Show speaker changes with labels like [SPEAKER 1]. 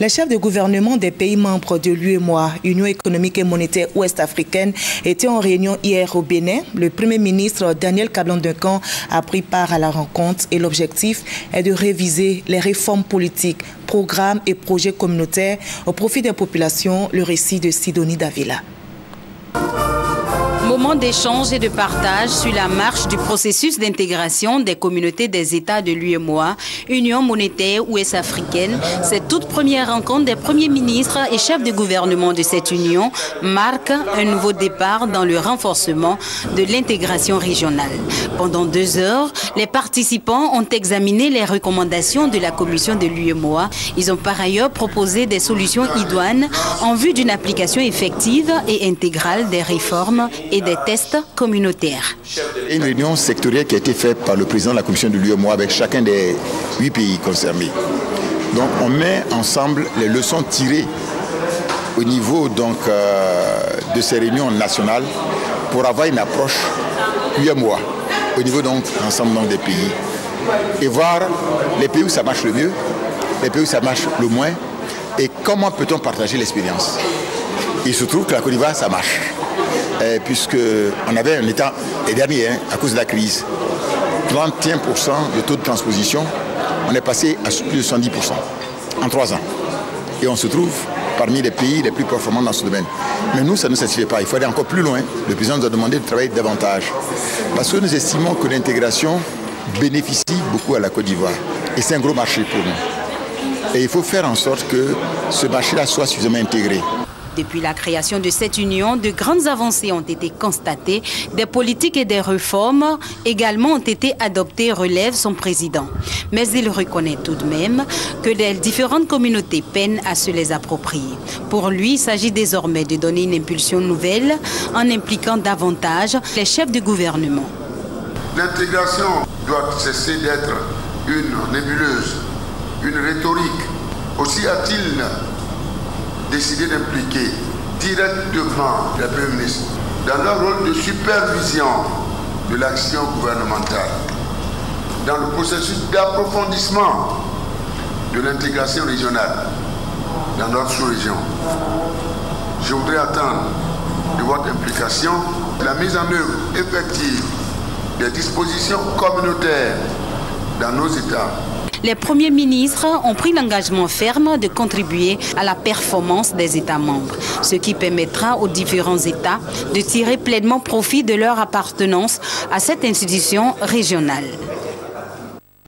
[SPEAKER 1] Les chefs de gouvernement des pays membres de l'UEMOA, Union économique et monétaire ouest-africaine, étaient en réunion hier au Bénin. Le Premier ministre Daniel Kablan-Duncan a pris part à la rencontre et l'objectif est de réviser les réformes politiques, programmes et projets communautaires au profit des populations. Le récit de Sidonie Davila.
[SPEAKER 2] Moment d'échange et de partage sur la marche du processus d'intégration des communautés des États de l'UEMOA, Union monétaire ouest-africaine. Cette toute première rencontre des premiers ministres et chefs de gouvernement de cette union marque un nouveau départ dans le renforcement de l'intégration régionale. Pendant 2 heures, les participants ont examiné les recommandations de la commission de l'UEMOA. Ils ont par ailleurs proposé des solutions idoines en vue d'une application effective et intégrale des réformes et des tests communautaires.
[SPEAKER 3] Une réunion sectorielle qui a été faite par le président de la commission de l'UEMOA avec chacun des 8 pays concernés. Donc on met ensemble les leçons tirées au niveau de ces réunions nationales pour avoir une approche UEMOA au niveau donc ensemble des pays et voir les pays où ça marche le mieux, les pays où ça marche le moins et comment peut-on partager l'expérience. Il se trouve que la Côte d'Ivoire ça marche. Puisqu'on avait un état, les derniers, à cause de la crise, 31% de taux de transposition, on est passé à plus de 70% en 3 ans. Et on se trouve parmi les pays les plus performants dans ce domaine. Mais nous, ça ne nous satisfait pas. Il faut aller encore plus loin. Le président nous a demandé de travailler davantage. Parce que nous estimons que l'intégration bénéficie beaucoup à la Côte d'Ivoire. Et c'est un gros marché pour nous. Et il faut faire en sorte que ce marché-là soit suffisamment intégré.
[SPEAKER 2] Depuis la création de cette union, de grandes avancées ont été constatées. Des politiques et des réformes également ont été adoptées, relève son président. Mais il reconnaît tout de même que les différentes communautés peinent à se les approprier. Pour lui, il s'agit désormais de donner une impulsion nouvelle en impliquant davantage les chefs de gouvernement.
[SPEAKER 4] L'intégration doit cesser d'être une nébuleuse, une rhétorique. Aussi a-t-il décidé d'impliquer directement le Premier ministre dans leur rôle de supervision de l'action gouvernementale, dans le processus d'approfondissement de l'intégration régionale dans notre sous-région. Je voudrais attendre de votre implication la mise en œuvre effective des dispositions communautaires dans nos États.
[SPEAKER 2] Les premiers ministres ont pris l'engagement ferme de contribuer à la performance des États membres, ce qui permettra aux différents États de tirer pleinement profit de leur appartenance à cette institution régionale.